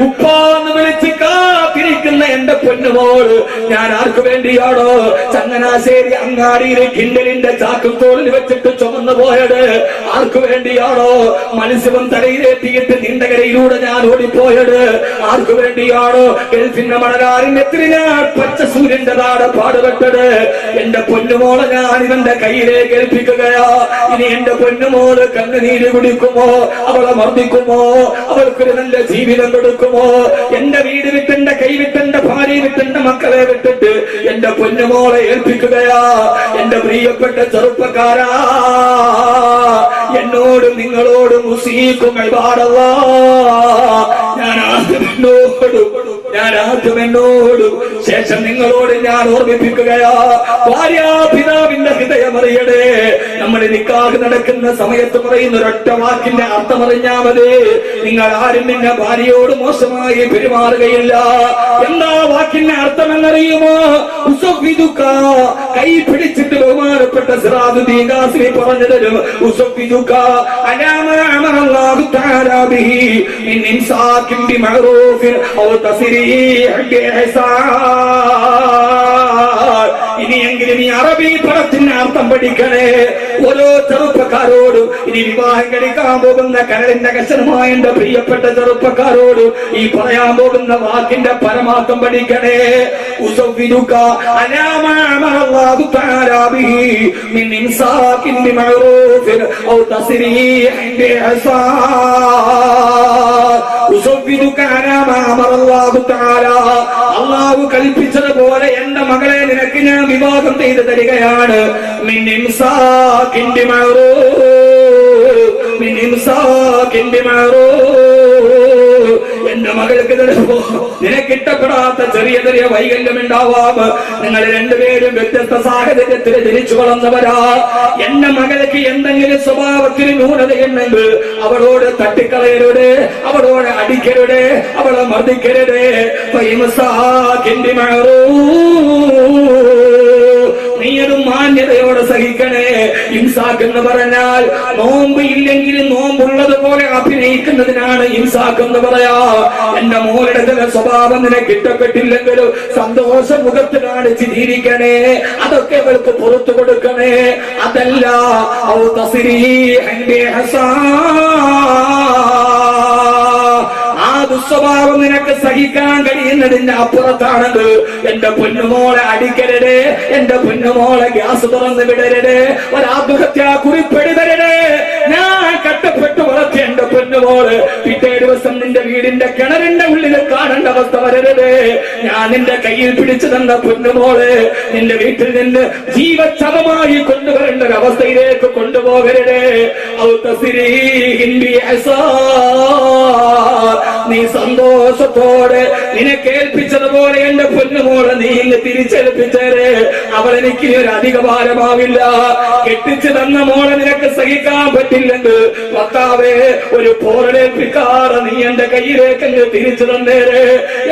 ഉപ്പാന്ന് വിളിച്ച് കാത്തിരിക്കുന്ന എന്റെ പൊന്നുപോൾ, ഞാൻ ആർക്കു വേണ്ടിയാണോ ചങ്ങനാശ്ശേരി അങ്ങാടിയിലെ കിണ്ടലിന്റെ ചാക്കും തോളിൽ വെച്ചിട്ട് ചുമന്നു പോയത്? ആർക്കു വേണ്ടിയാണോ മത്സ്യം തലയിലെത്തിയിട്ട് നീണ്ടകരയിലൂടെ ഞാൻ ഓടിപ്പോയത്? ആർക്കു വേണ്ടിയാണോ ഗൾഫിന്റെ മണകാരിന്റെ എത്തിരിനാൾ പച്ച സൂര്യന്റെ താടെ പാടുപെട്ടത്? എന്റെ പൊന്നുമോളെ ഞാൻ ഇവന്റെ കയ്യിലേക്ക് ഏൽപ്പിക്കുകയാ. ഇനി എന്റെ പൊന്നുമോള് കണ്ണുനീര് കുടിക്കുമോ? അവളെ മർദ്ദിക്കുമോ? അവൾക്കൊരു നല്ല ജീവിതം കൊടുക്കുമോ? എന്റെ വീട് വിട്ടെന്റെ കൈ വിട്ടെന്റെ ഭാര്യ വിട്ടെന്റെ മക്കളെ വിട്ടിട്ട് എന്റെ പൊന്നുമോളെ ഏൽപ്പിക്കുകയാ. എന്റെ പ്രിയപ്പെട്ട ചെറുപ്പക്കാരാ, എന്നോടും നിങ്ങളോടും മുസീക്കും ഇബാദല്ലാ, ഞാൻ ആദ്യം എന്നോടും ശേഷം നിങ്ങളോട് ഞാൻ ഓർമ്മിപ്പിക്കുകയാ. ഭാര്യാപിതാവിന്റെ ഹൃദയം അറിയണേ. നമ്മൾ നിക്കാഹ് നടക്കുന്ന സമയത്ത് പറയുന്ന ഒരൊറ്റ വാക്കിന്റെ അർത്ഥം അറിഞ്ഞാ മതി. നിങ്ങൾ ആരും നിന്നെ ഭാര്യയോട് മോശമായി പെരുമാറുകയില്ല. എന്താ വാക്കിന്റെ അർത്ഥം എന്നറിയുമോ? ഉസഫ്വിദുക, കൈ പിടിച്ചിട്ട് ബഹുമാനപ്പെട്ട സിറാജുദ്ദീൻ കാസിമി പറഞ്ഞു തരും. ഉസഫ്വിദുക അലാ മാ അമറല്ലാഹു തആലാ ബിഹി മിൻ ഇംസാകിൻ ബിമഅറൂഫിൻ ഔ തസ്രീഹ് ബിഇഹ്സാൻ. ഇനിയെങ്കിലും ഈ അറബി പദത്തിന്റെ അർത്ഥം പഠിക്കണേ. ഓരോ ചെറുപ്പക്കാരോടും, ഇനി വിവാഹം കഴിക്കാൻ പോകുന്ന കരളിന്റെ കശനമായ എന്റെ പ്രിയപ്പെട്ട ചെറുപ്പക്കാരോട് ഈ പറയാൻ പോകുന്ന വാക്കിന്റെ പരമാർത്ഥം പഠിക്കണേ. ഉസവ്വിദുക അലാ മാ അമറല്ലാഹു തആലാ ബിഹി മിൻ ഇംസാകിൻ ബിമഅറൂഫിൻ ഔ തസ്രീഹ് ബിഇഹ്സാൻ. ഉസവ്വിദുക അലാ മാ അമറല്ലാഹു തആലാ, അല്ലാഹു കൽപ്പിച്ചതുപോലെ എന്റെ മകളെ നിനക്ക് ഞാൻ വിവാഹം ചെയ്തു തരികയാണ്. മിൻ ഇംസാകിൻ ബിമഅറൂഫ്, മിൻ ഇംസാകിൻ ബിമഅറൂഫ്. എന്റെ മകൾക്ക് നിനക്ക് ഇഷ്ടപ്പെടാത്ത ചെറിയ ചെറിയ വൈകല്യം ഉണ്ടാവാം. നിങ്ങൾ രണ്ടുപേരും വ്യത്യസ്ത സാഹചര്യത്തിൽ ജനിച്ചു വളർന്നവരാ. എന്റെ മകൾക്ക് എന്തെങ്കിലും സ്വഭാവത്തിന് ന്യൂനതയുണ്ടെങ്കിൽ അവളോട് തട്ടിക്കളയരുത്, അവളോട് അടിക്കരുത്, അവളെ മർദ്ദിക്കരുത്. നീയൊരു മാന്യ മാന്യതയോടെ സഹിക്കണേ. ഇംസാക്ക് എന്ന് പറഞ്ഞാൽ നോമ്പ് ഇല്ലെങ്കിൽ നോമ്പുള്ളത് പോലെ അഭിനയിക്കുന്നതിനാണ് ഇംസാക്ക് എന്ന് പറയാ. എന്റെ മോളുടെ ചില സ്വഭാവം നിനക്ക് ഇഷ്ടപ്പെട്ടില്ലെങ്കിലും സന്തോഷ മുഖത്ത് കാണിച്ച് ജീവിക്കണേ. അതൊക്കെ അവൾക്ക് പുറത്തു കൊടുക്കണേ. അതല്ല ദുസ്വഭാവം നിനക്ക് സഹിക്കാൻ കഴിയുന്നതിന്റെ അപ്പുറത്താണത്. എന്റെ പൊന്നുമോളെ അടിക്കരുതേ, എന്റെ പൊന്നുമോളെ ഗ്യാസ് തുറന്ന് വിടരുതേ, ഒരാത്മഹത്യാ കുറിപ്പെടുതരുതേ. ഞാൻ കഷ്ടപ്പെട്ടു വളർത്തിയ എന്റെ പൊന്നുമോള് പിറ്റേ ദിവസം നിന്റെ വീടിന്റെ കിണറിന്റെ ഉള്ളിൽ കാണേണ്ട അവസ്ഥ വരരുതേ. ഞാൻ നിന്റെ കയ്യിൽ പിടിച്ചു തന്ന പൊന്നുമോള് നിന്റെ വീട്ടിൽ നിന്ന് ജീവച്ഛവമായി കൊണ്ടുവരേണ്ട ഒരു അവസ്ഥയിലേക്ക് കൊണ്ടുപോകരുതേ. നീ സന്തോഷത്തോടെ നിനക്ക് ഏൽപ്പിച്ചതുപോലെ എന്റെ പൊന്നുമോളെ നീ ഇന്ന് തിരിച്ചേൽപ്പിച്ചേരെ. അവൾ എനിക്ക് ഒരു അധിക ഭാരമാവില്ല. കെട്ടിച്ചു തന്ന മോളെ നിനക്ക് സഹിക്കാൻ പറ്റില്ലെങ്കിൽ ഭർത്താവേ ഒരു പോരേൽപ്പിക്കാറ് നീ എന്റെ കയ്യിലേക്ക് തിരിച്ചു തന്നേരെ.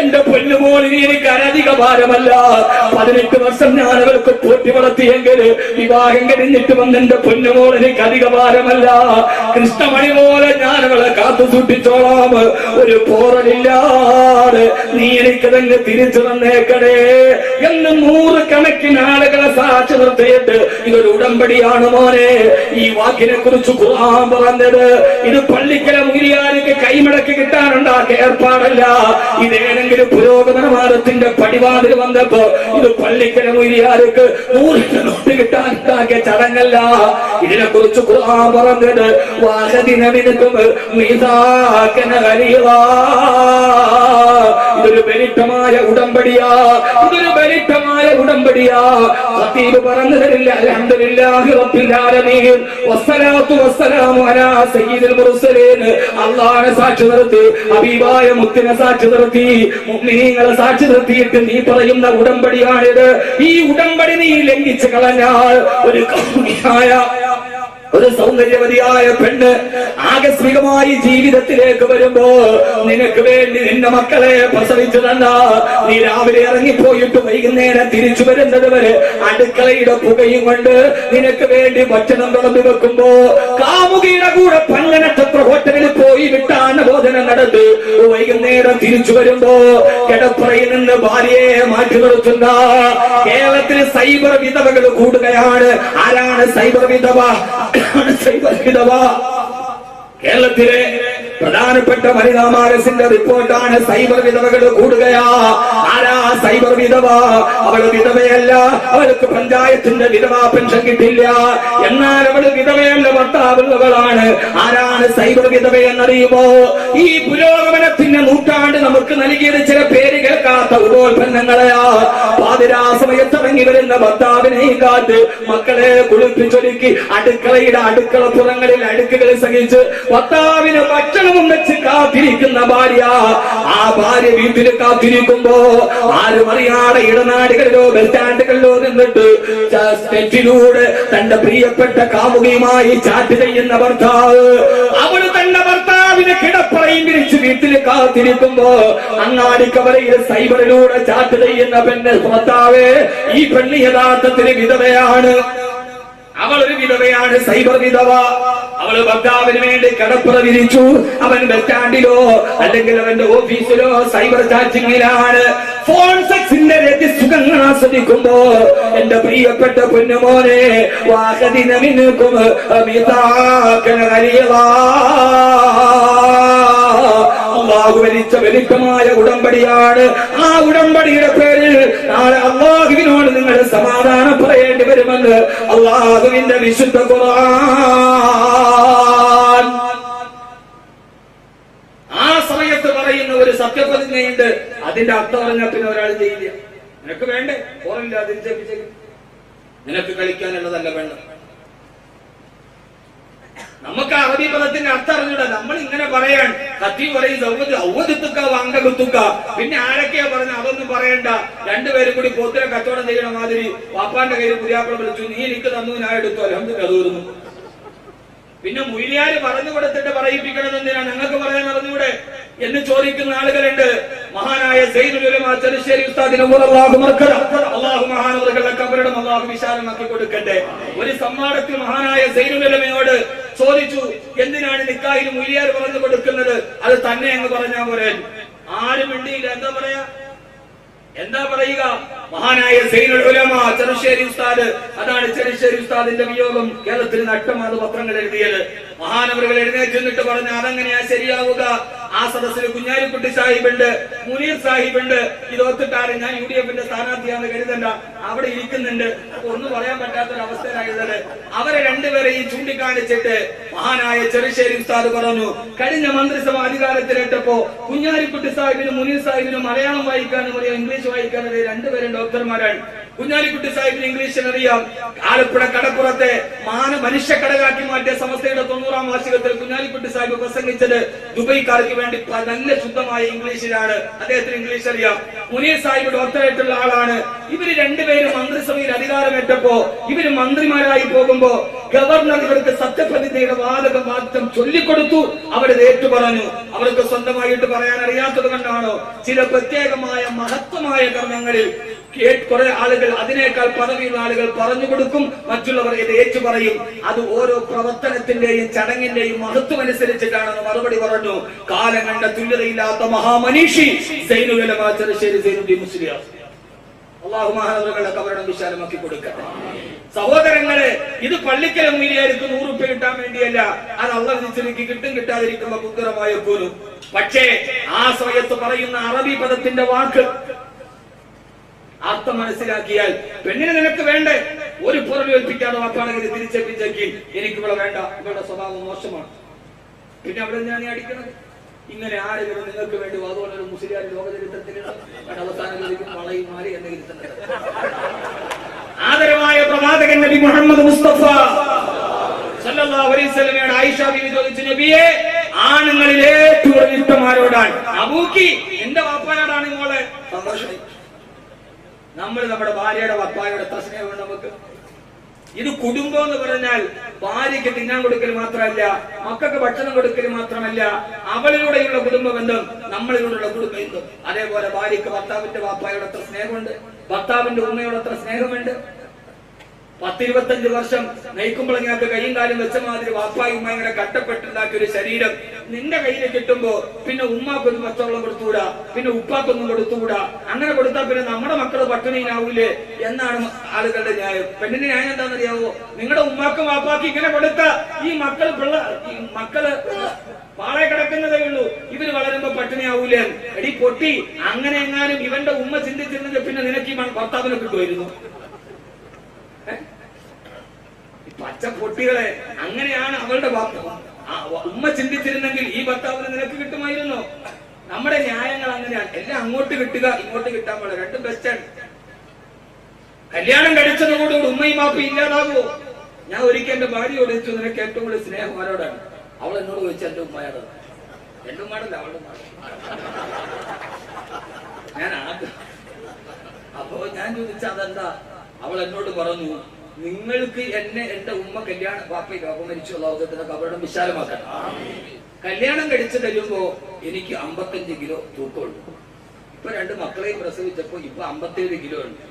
എന്റെ പൊന്നുമോൾ ഇനി എനിക്ക് അനധിക ഭാരമല്ല. 18 വർഷം ഞാൻ അവൾക്ക് പോറ്റി വളർത്തിയെങ്കിൽ വിവാഹം കഴിഞ്ഞിട്ട് വന്ന് എന്റെ പൊന്നുമോൾ എനിക്ക് അധിക ഭാരമല്ല. കൃഷ്ണമണി പോലെ ഞാൻ അവളെ കാത്തു സൂക്ഷിച്ചോളാം. ഒരു പോറലില്ലാതെ നീ എനിക്ക് തന്നെ തിരിച്ചു തന്നേക്കടേ എന്ന് 100 കണക്കിന് ആളുകളെ സാക്ഷി നിർത്തിയിട്ട് ഇതൊരു ഉടമ്പടിയാണ് മോനെ. ഈ വാക്കിനെ കുറിച്ച് ഖുർആൻ പറഞ്ഞത് ഇത് പള്ളിക്കല മുരിയാർക്ക് കൈമടക്കി കിട്ടാനുണ്ടാക്കിയ ഏർപ്പാടല്ല. ഇതേതെങ്കിലും പുരോഗമന മാർഗത്തിന്റെ പടിവാതിൽ വന്നപ്പോ ഇത് പള്ളിക്കല മുരിയാർക്ക് 100 നോട്ട് കിട്ടാനുണ്ടാക്കിയ ചടങ്ങല്ല. ഇതിനെ കുറിച്ച് ഖുർആൻ പറഞ്ഞത് വാഹദിനമിനും ഇതൊരു ബലിഷ്ഠമായ ഉടമ്പടിയാ. ഇതൊരു ബലിഷ്ഠമായ ഉടമ്പടിയാ. ഖതീബ് പറഞ്ഞു തരില്ല അൽഹംദുലില്ലാഹി റബ്ബിൽ ആലമീൻ വസ്സലാത്തു വസ്സലാമു അലാ സയ്യിദിൽ മുർസലീൻ. അല്ലാഹുവിനെ സാക്ഷി നിർത്തി, ഹബീബായ മുത്തിനെ സാക്ഷി നിർത്തി, മുഅ്മിനീങ്ങളെ സാക്ഷി നിർത്തിയിട്ട് നീ പറയുന്ന ഉടമ്പടിയാണിത്. ഈ ഉടമ്പടി നീ ലംഘിച്ചു കളഞ്ഞാൽ ഒരു കൗമിയായ ഒരു സൗന്ദര്യവതിയായ പെണ്ണ് ആകസ്മികമായി ജീവിതത്തിലേക്ക് വരുമ്പോ നിനക്ക് വേണ്ടി നിന്റെ മക്കളെ പ്രസവിച്ചു തന്ന നീ രാവിലെ ഇറങ്ങിപ്പോയിട്ട് വൈകുന്നേരം തിരിച്ചു വരുന്നത് വരെ അടുക്കളയുടെ പുകയും കൊണ്ട് നിനക്ക് വേണ്ടി ഭക്ഷണം തുറന്നു വെക്കുമ്പോ കാമുകിയുടെ കൂടെ പഞ്ചനക്ഷത്ര ഹോട്ടലിൽ പോയി വിട്ടാണ് ഭോജനം നടത്തി വൈകുന്നേരം തിരിച്ചു വരുമ്പോ കിടപ്പറയിൽ നിന്ന് ഭാര്യയെ മാറ്റി നിർത്തുന്ന കേരളത്തിൽ സൈബർ വിധവകൾ കൂടുകയാണ്. ആരാണ് സൈബർ വിധവ? കേരളത്തിലെ പ്രധാനപ്പെട്ട വനിതാ മാഗസിന്റെ റിപ്പോർട്ടാണ് സൈബർ വിധവകൾ കൂടുകയാ. ആരാ സൈബർ വിധവ? അവള് വിധവയല്ല, അവൾക്ക് പഞ്ചായത്തിന്റെ വിധവാ പെൻഷൻ കിട്ടില്ല. എന്നാൽ അവള് വിധവയല്ല, ഭർത്താവുള്ളവളാണ്. ആരാണ് സൈബർ വിധവ എന്നറിയുമോ? ഈ പുരോഗമനത്തിന്റെ നൂറ്റാണ്ട് നമുക്ക് നൽകിയത് ചില പേര് കേൾക്കാത്ത ഉപോൽപ്പന്നങ്ങളെയാ. പാതിരാ സമയത്ത് ഇറങ്ങി വരുന്ന ഭർത്താവിനെ കാത്ത് മക്കളെ കുളിപ്പിച്ചൊരുക്കി അടുക്കളയുടെ അടുക്കള പുറങ്ങളിൽ അടുക്കുകൾ സഹിച്ച് ഭർത്താവിന് ഭക്ഷണവും വെച്ച് കാത്തിരിക്കുന്ന ഭാര്യ. ആ ഭാര്യ വീട്ടിൽ കാത്തിരിക്കുമ്പോ ആരും അറിയാതെ ഇടനാടുകളിലോ ബസ് സ്റ്റാൻഡുകളിലോ നിന്നിട്ട് സ്റ്റെപ്പിലൂടെ തന്റെ പ്രിയപ്പെട്ട കാമുകിയുമായി ചാറ്റ് ചെയ്യുന്ന ഭർത്താവ്. അവള് തന്റെ ഭർത്താവിനെ കിടപ്പറയും വിരിച്ച് വീട്ടിൽ കാത്തിരിക്കുമ്പോ അങ്ങാടിക്കവരയിൽ സൈബറിലൂടെ ചാറ്റ് ചെയ്യുന്ന പെണ്ണ് ഭർത്താവ്. ഈ പെണ്ണ് യഥാർത്ഥത്തിന് വിധവയാണ്. അവളൊരു വിധവയാണ്, സൈബർ വിധവ. അവള് ഭർത്താവിന് വേണ്ടി കടപ്പുറ വിരിച്ചു. അവൻ ബസ് സ്റ്റാൻഡിലോ അല്ലെങ്കിൽ അവന്റെ ഓഫീസിലോ സൈബർ ചാറ്റിങ്ങിലാണ്. ഫോൺ സെക്സിന്റെ രതിസുഖങ്ങൾ ആസ്വദിക്കുമ്പോ എന്റെ പ്രിയപ്പെട്ട പൊന്നുമോനെ വാഹദിനമിനുക്കും അള്ളാഹു വലിച്ച വലിക്കമായ ഉടമ്പടിയാണ്. ആ ഉടമ്പടിയുടെ പേരിൽ നാളെ അള്ളാഹുവിനോട് നിങ്ങൾ സമാധാനം പറയേണ്ടി വരുമെന്ന് അള്ളാഹുവിന്റെ വിശുദ്ധ ഖുർആൻ ആ സമയത്ത് പറയുന്ന ഒരു സത്യപ്രതിജ്ഞയുണ്ട്. അതിന്റെ അർത്ഥം പറഞ്ഞാൽ പിന്നെ ഒരാൾ ചെയ്യില്ല. നിനക്ക് വേണ്ടേ? ഓറില്ല, തിരിച്ചേപ്പിച്ചേക്കും. നിനക്ക് കളിക്കാനുള്ളതല്ല വേണ്ട. നമുക്ക് അറബി പദത്തിന്റെ അർത്ഥം അറിഞ്ഞൂടാ. നമ്മൾ ഇങ്ങനെ പറയാൻ കത്തി പറയും ഔവതുക്ക വാങ്കകുത്തുക്ക. പിന്നെ ആരൊക്കെയാ പറഞ്ഞ അതൊന്നും പറയണ്ട. രണ്ടുപേരും കൂടി പോത്തിനെ കച്ചവടം ചെയ്യണ മാതിരി വാപ്പാന്റെ കയ്യിൽ പുതിയാപ്പിള വിളിച്ചു, നീ എനിക്ക് തന്നു, ഞാൻ എടുത്തു, അൽഹംദുലില്ലാഹ് അത് തീർന്നു. പിന്നെ മുയിലിയാര് പറഞ്ഞു കൊടുത്തിട്ട് പറയിപ്പിക്കണത് എന്തിനാ? ഞങ്ങൾക്ക് പറയാൻ അറിഞ്ഞൂടെ? എന്ന് ചോദിക്കുന്ന ആളുകളുണ്ട്. മഹാനായ സയ്യിദുൽ ഉലമാ ചെറുശ്ശേരി ഉസ്താദിനെ അല്ലാഹു മഹാനവറുകളുടെ കബറിടം അല്ലാഹു വിശാലമാക്കി കൊടുക്കട്ടെ. ഒരു സംവാദത്തിൽ മഹാനായ സയ്യിദുൽ ഉലമയോട് ചോദിച്ചു, എന്തിനാണ് നിക്കാഹിന് മുലിയാർ പറഞ്ഞു കൊടുക്കുന്നത്? അത് തന്നെ എന്ന് പറഞ്ഞാൽ പോരെ. ആരും മിണ്ടിയില്ല. എന്താ പറയുക? മഹാനായ സയ്യിദുൽ ഉലമ ചെറുശ്ശേരി ഉസ്താദ്, അതാണ് ചെറുശ്ശേരി ഉസ്താദിന്റെ വിയോഗം കേരളത്തിൽ നഷ്ടമാണ് പത്രങ്ങൾ എഴുതിയത്. മഹാനവറുകൾ എഴുന്നേറ്റ് നിന്നിട്ട് പറഞ്ഞു, അതെങ്ങനെയാ ശരിയാവുക? ആ സദസ്സിൽ കുഞ്ഞാലിക്കുട്ടി സാഹിബുണ്ട്, മുനീർ സാഹിബുണ്ട്. ഇതൊത്തിട്ടാണ് ഞാൻ UDF സ്ഥാനാർത്ഥിയാന്ന് കരുതണ്ട, അവിടെ ഇരിക്കുന്നുണ്ട്. ഒന്നും പറയാൻ പറ്റാത്തൊരവസ്ഥയിലായത്. അവരെ രണ്ടുപേരെയും ചൂണ്ടിക്കാണിച്ചിട്ട് മഹാനായ ചെറുശ്ശേരി ഉസ്താദ് പറഞ്ഞു, കഴിഞ്ഞ മന്ത്രിസഭ അധികാരത്തിലേറ്റപ്പോ കുഞ്ഞാലിക്കുട്ടി സാഹിബിനും മുനീർ സാഹിബിനും മലയാളം വായിക്കാനും അറിയാം, ഇംഗ്ലീഷ് വായിക്കാനും അറിയാം. രണ്ടുപേരും ഡോക്ടർമാരാണ്. കുഞ്ഞാലിക്കുട്ടി സാഹിബിന് ഇംഗ്ലീഷിന് അറിയാം. ആലപ്പുഴ കടപ്പുറത്തെ മനുഷ്യ കടകാക്കി മാറ്റിയ സമസ്തയുടെ 90-ാം വാർഷികത്തിൽ കുഞ്ഞാലിക്കുട്ടി സാഹിബ് പ്രസംഗിച്ചത് ദുബൈക്കാർക്ക് വേണ്ടി നല്ല ശുദ്ധമായ ഇംഗ്ലീഷിലാണ്. അദ്ദേഹത്തിന് ഇംഗ്ലീഷ് അറിയാം. മുനീർ സാഹിബ് ഡോക്ടറേറ്റുള്ള ആളാണ്. ഇവര് രണ്ടുപേരും മന്ത്രിസഭയിൽ അധികാരമേറ്റപ്പോ ഇവര് മന്ത്രിമാരായി പോകുമ്പോ ഗവർണർ ഇവർക്ക് സത്യപ്രതിജ്ഞയുടെ വാദം ചൊല്ലിക്കൊടുത്തു. അവരത് ഏറ്റുപറഞ്ഞു. അവർക്ക് സ്വന്തമായിട്ട് പറയാൻ അറിയാത്തത് കൊണ്ടാണോ? ചില പ്രത്യേകമായ മഹത്വമായ കർമ്മങ്ങളിൽ കുറെ ആളുകൾ, അതിനേക്കാൾ പദവിയുള്ള ആളുകൾ പറഞ്ഞു കൊടുക്കും, മറ്റുള്ളവർ ഇത് ഏറ്റു പറയും. അത് ഓരോ പ്രവർത്തനത്തിന്റെയും ചടങ്ങിന്റെയും മഹത്വം അനുസരിച്ചിട്ടാണെന്ന് മറുപടി പറഞ്ഞു. കാലം കണ്ട തുല്യതയില്ലാത്ത മഹാമനീഷി സയ്യിദുൽ ഉലമാ ചെറുശ്ശേരി സൈനുദ്ദീൻ മുസ്ലിയാർ. അല്ലാഹു മഹാനവറുകളുടെ കബറിടം വിശാലമാക്കി കൊടുക്കട്ടെ. സഹോദരങ്ങളെ, ഇത് പള്ളിക്കല മൂല്യാർക്ക് 100 രൂപ കിട്ടാൻ വേണ്ടിയല്ല. അത് അള്ളാഹു വിധിച്ചെനിക്ക് കിട്ടും കിട്ടാതിരിക്കുമ്പോ ബുദ്ധിരമായ പോലും. പക്ഷേ ആ സമയത്ത് പറയുന്ന അറബി പദത്തിന്റെ വാക്ക് അർത്ഥം മനസ്സിലാക്കിയാൽ, പെണ്ണിനെ നിനക്ക് വേണ്ടേ? ഒരു പൊരുൾ ഏൽപ്പിക്കാതെ വാക്കാണെങ്കിൽ തിരിച്ചേൽപ്പിച്ചേക്ക്, എനിക്ക് ഇവിടെ വേണ്ട, ഇവരുടെ സ്വഭാവം മോശമാണ്. പിന്നെ അവിടെ ഞാൻ അടിക്കുന്നത് ഇങ്ങനെ ആരെങ്കിലും നിങ്ങൾക്ക് വേണ്ടി അതുപോലെ ഒരു മുസ്ലിം ലോക ചരിത്രത്തിൽ അവസാനം വളയും മാറി എന്ന് ഇരുത്തുന്നത്. ആദരവായ പ്രവാചകൻ നബി മുഹമ്മദ് മുസ്തഫ സല്ലല്ലാഹു അലൈഹി വസല്ലമയുടെ ആയിഷ ബീവി ചോദിച്ചു, നബിയെ, ആണുങ്ങളിൽ ഏറ്റവും ഇഷ്ടമാരോടാണ്? അബൂക്കി, എന്റെ വാപ്പായോടാണ് മോളെ. സന്തോഷമായി. നമ്മൾ നമ്മുടെ ഭാര്യയുടെ വാപ്പായോട് എത്ര സ്നേഹമുണ്ട് നമുക്ക്. ഇത് കുടുംബം എന്ന് പറഞ്ഞാൽ ഭാര്യയ്ക്ക് തിന്നാൻ കൊടുക്കൽ മാത്രമല്ല, മക്കൾക്ക് ഭക്ഷണം കൊടുക്കൽ മാത്രമല്ല, അവളിലൂടെയുള്ള കുടുംബ ബന്ധം, നമ്മളിലൂടെയുള്ള കുടുംബ ബന്ധം. അതേപോലെ ഭാര്യയ്ക്ക് ഭർത്താവിന്റെ വാപ്പായോട് എത്ര സ്നേഹമുണ്ട്, ഭർത്താവിന്റെ ഉമ്മയോട് എത്ര സ്നേഹമുണ്ട്. 10-25 വർഷം നയിക്കുമ്പോഴങ്ങാത്ത കൈയും കാലും വെച്ച മാതിരി വാപ്പായും ഉമ്മ ഇങ്ങനെ കട്ടപ്പെട്ടുണ്ടാക്കിയ ഒരു ശരീരം നിന്റെ കയ്യിൽ കിട്ടുമ്പോ പിന്നെ ഉമ്മാക്കൊന്നും പച്ചവെള്ളം കൊടുത്തുകൂടാ, പിന്നെ ഉപ്പാക്കൊന്നും കൊടുത്തുകൂടാ. അങ്ങനെ കൊടുത്താൽ പിന്നെ നമ്മുടെ മക്കള് പട്ടിണിയിലാവൂലേ എന്നാണ് ആളുകളുടെ ന്യായം. പെണ്ണിന്റെ ന്യായം എന്താണെന്നറിയാവോ? നിങ്ങളുടെ ഉമ്മാക്കും വാപ്പാക്കും ഇങ്ങനെ കൊടുത്ത ഈ മക്കള് പാളെ കിടക്കുന്നതേ ഉള്ളൂ, ഇവര് വളരുമ്പോ പട്ടിണിയാവൂലേ. എടി പൊട്ടി, അങ്ങനെ എങ്ങാനും ഇവന്റെ ഉമ്മ ചിന്തിച്ചിരുന്നെങ്കിൽ പിന്നെ നിനക്ക് ഈ ഭർത്താവിനെ കിട്ടുമായിരുന്നു. പച്ച പൊട്ടികളെ, അങ്ങനെയാണ് അവളുടെ ഉമ്മ ചിന്തിച്ചിരുന്നെങ്കിൽ ഈ ഭർത്താവിന് നിനക്ക് കിട്ടുമായിരുന്നു. നമ്മുടെ ന്യായങ്ങൾ അങ്ങനെയാണ്. എല്ലാം അങ്ങോട്ട് കിട്ടുക, ഇങ്ങോട്ട് കിട്ടാൻ പാടില്ല. രണ്ടും ബെസ്റ്റാണ്. കല്യാണം കഴിച്ചതോടുകൂടി ഉമ്മയും മാപ്പയും ഇല്ലാതാകുമോ? ഞാൻ ഒരിക്കൽ എന്റെ ഭാര്യയോട് ചോദിച്ചു, നിനക്ക് ഏറ്റവും കൂടുതൽ സ്നേഹം ആരോടാണ്? അവൾ എന്നോട് ചോദിച്ചു, എന്റെ ഉമ്മയോട്. എന്റെ ഉമ്മയോടല്ല, അവളുടെ ഉമ്മ. ഞാൻ അപ്പോ ഞാൻ ചോദിച്ച അതെന്താ? അവൾ എന്നോട് പറഞ്ഞു, നിങ്ങൾക്ക് എന്റെ ഉമ്മ കല്യാണം വാപ്പ മരിച്ചു ലോകത്തിന്റെ കബറിടം വിശാലമാക്കണം. കല്യാണം കഴിച്ചു തരുമ്പോ എനിക്ക് 55 കിലോ തൂക്കമുള്ളൂ. ഇപ്പൊ 2 മക്കളെയും പ്രസവിച്ചപ്പോ ഇപ്പൊ 57 കിലോ ഉണ്ട്.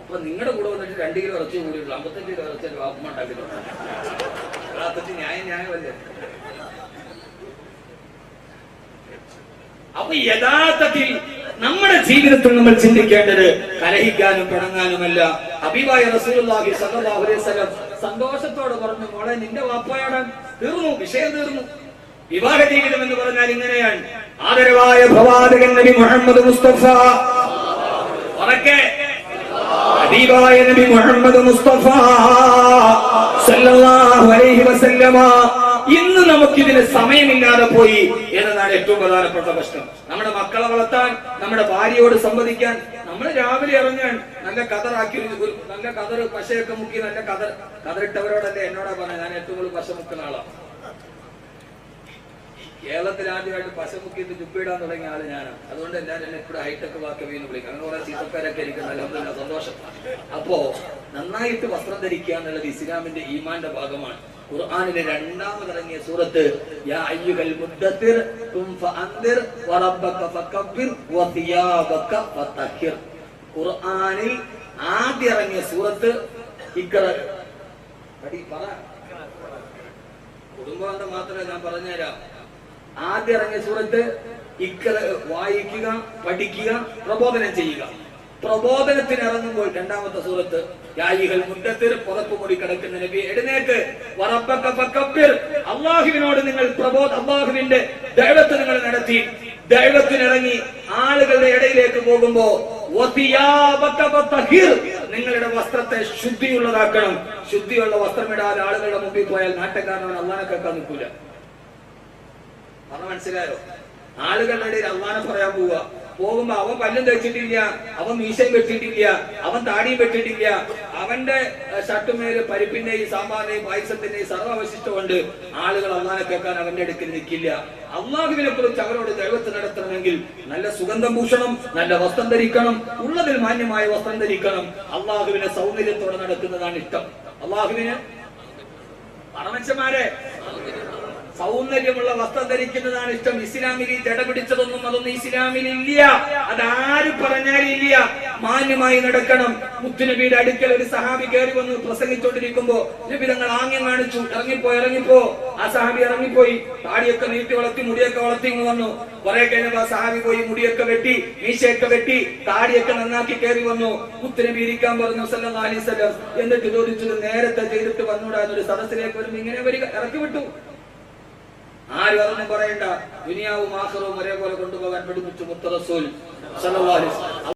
അപ്പൊ നിങ്ങളുടെ കൂടെ വന്നിട്ട് 2 കിലോ ഇറച്ചി കൂടിയുള്ളൂ. 55 കിലോ ഇറച്ചി വാപ്പ ഉണ്ടാക്കിയിട്ടുണ്ട്. ന്യായമല്ലേ? അപ്പൊ യഥാർത്ഥത്തിൽ നമ്മുടെ ജീവിതത്തിൽ നമ്മൾ ചിന്തിക്കേണ്ടത് കലഹിക്കാനും പിണങ്ങാനുമല്ല. ഹബീബായ റസൂലുള്ളാഹി സ്വല്ലല്ലാഹു അലൈഹി വസല്ലം സന്തോഷത്തോടെ പറഞ്ഞു, മോളെ നിന്റെ വാപ്പയോടാൻ തീർന്നു, വിഷയം തീർന്നു. വിവാഹ ജീവിതം എന്ന് പറഞ്ഞാൽ ഇങ്ങനെയാണ്. ആദരവായ പ്രവാചകൻ നബി മുഹമ്മദ് മുസ്തഫ, ഹബീബായ നബി മുഹമ്മദ് മുസ്തഫ സല്ലല്ലാഹു അലൈഹി വസല്ലമ, ഇന്ന് നമുക്കിതിന് സമയമില്ലാതെ പോയി എന്നതാണ് ഏറ്റവും പ്രധാനപ്പെട്ട പ്രശ്നം. നമ്മുടെ മക്കളെ വളർത്താൻ, നമ്മുടെ ഭാര്യയോട് സംവദിക്കാൻ നമ്മൾ രാവിലെ ഇറങ്ങാൻ നല്ല കതറാക്കി, നല്ല കതറ് പശയൊക്കെ മുക്കി നല്ല കതറിട്ടവരോടല്ലേ എന്നോടാ പറഞ്ഞത്. ഞാൻ ഏറ്റവും കൂടുതൽ പശ മുക്കുന്ന ആളാണ്. കേരളത്തിൽ ആദ്യമായിട്ട് പശ മുക്കിയിട്ട് ചുപ്പിടാൻ തുടങ്ങിയ ആള് ഞാനാണ്. അതുകൊണ്ട് എല്ലാവരും എന്നെ ഇവിടെ ഹൈടെക് വാക്കവി എന്ന് വിളിക്കും. അങ്ങനെ കുറെ ചീത്തപ്പേരൊക്കെ എനിക്ക് നല്ല സന്തോഷം. അപ്പോ നന്നായിട്ട് വസ്ത്രം ധരിക്കുക എന്നുള്ളത് ഇസ്ലാമിന്റെ ഈമാന്റെ ഭാഗമാണ്. ഖുർആനിലെ രണ്ടാമതിറങ്ങിയ സൂറത്ത് യാ അയ്യുഹൽ മുദ്ദത്തിർ ഖും ഫഅൻദിർ വറബ്ബക ഫകബ്ബിർ വസിയാബക ഫതഹിർ. ഖുർആനിൽ ആദ്യം ഇറങ്ങിയ സൂറത്ത് ഇഖ്റ. പറ കുടുംബബന്ധം മാത്രമേ ഞാൻ പറഞ്ഞുതരാം. ആദ്യം ഇറങ്ങിയ സൂറത്ത് ഇഖ്റ, വായിക്കുക, പഠിക്കുക, പ്രബോധനം ചെയ്യുക. പ്രബോധനത്തിന് ഇറങ്ങുമ്പോൾ രണ്ടാമത്തെ സൂറത്ത് യാ അയ്യുഹൽ മുദ്ദത്തിർ, പുറത്തു മൂടി കിടക്കുന്ന നബി എഴുന്നേക്ക്, വറബ്ബക ഫകബ്ബിർ, അല്ലാഹുവിനോട് നിങ്ങൾ അല്ലാഹുവിന്റെ ദഅവത്ത് നിങ്ങൾ നടത്തി. ദഅവത്തിനിറങ്ങി ആളുകളുടെ ഇടയിലേക്ക് പോകുമ്പോ വസിയാബക ഫതഹിർ, നിങ്ങളുടെ വസ്ത്രത്തെ ശുദ്ധിയുള്ളതാക്കണം. ശുദ്ധിയുള്ള വസ്ത്രമിടാതെ ആളുകളുടെ മുമ്പിൽ പോയാൽ നാട്ടക്കാരനവൻ അള്ളാനെ കേൾക്കാൻ നിൽക്കൂല. മനസ്സിലായോ? ആളുകളുടെ ഇടയിൽ അള്ളാനെ പറയാൻ പോകുമ്പോ അവൻ പല്ലും തേച്ചിട്ടില്ല, അവൻ മീശയും വെട്ടിയിട്ടില്ല, അവൻ താടിയും വെട്ടിയിട്ടില്ല, അവന്റെ ഷർട്ടുമേല് പരിപ്പിന്റെയും സാമ്പാറിന്റെയും പായസത്തിന്റെയും സർവ്വവശിഷ്ടമുണ്ട്. ആളുകൾ അള്ളാനെ കേൾക്കാൻ അവന്റെ അടുക്കൽ നിൽക്കില്ല. അള്ളാഹുവിനെ കുറിച്ച് അവരോട് ദൈവത്ത് നടത്തണമെങ്കിൽ നല്ല സുഗന്ധം പൂഷണം, നല്ല വസ്ത്രം ധരിക്കണം, ഉള്ളതിൽ മാന്യമായ വസ്ത്രം ധരിക്കണം. അള്ളാഹുവിനെ സൗന്ദര്യത്തോടെ നടക്കുന്നതാണ് ഇഷ്ടം. അള്ളാഹുവിന് മനുഷ്യന്മാരെ സൗന്ദര്യമുള്ള വസ്ത്രം ധരിക്കുന്നതാണ് ഇഷ്ടം. ഇസ്ലാമിൽ ജട പിടിച്ചതൊന്നും അതൊന്നും ഇസ്ലാമിൽ ഇല്ല. അതാരും പറഞ്ഞാലില്ല. മാന്യമായി നടക്കണം. മുത്തുനബിയുടെ അടുക്കൽ ഒരു സഹാബി കയറി വന്ന് പ്രസംഗിച്ചോണ്ടിരിക്കുമ്പോ നബി തങ്ങൾ ആംഗ്യം കാണിച്ചു, ഇറങ്ങിപ്പോ. ആ സഹാബി ഇറങ്ങിപ്പോയി. താടിയൊക്കെ നീട്ടി വളർത്തി, മുടിയൊക്കെ വളർത്തി വന്നു. കുറെ കഴിഞ്ഞപ്പോ ആ സഹാബി പോയി മുടിയൊക്കെ വെട്ടി, മീശയൊക്കെ വെട്ടി, താടിയൊക്കെ നന്നാക്കി കയറി വന്നു. മുത്തുനബി ഇരിക്കാൻ പറഞ്ഞു സല്ലല്ലാഹു അലൈഹി വസല്ലം. എന്നിട്ട് ചോദിച്ചത് നേരത്തെ ചെയ്തിട്ട് വന്നൂടാ എന്നൊരു സദസ്സിലേക്ക് വരുമ്പോ ഇങ്ങനെ വരിക, ഇറക്കി വിട്ടു. ആരും അതൊന്നും പറയണ്ട. ദുനിയാവും ആഖിറവും ഒരേപോലെ കൊണ്ടുപോകാൻ പഠിപ്പിച്ചു മുത്ത് റസൂൽ സല്ലല്ലാഹു അലൈഹി വസല്ലം.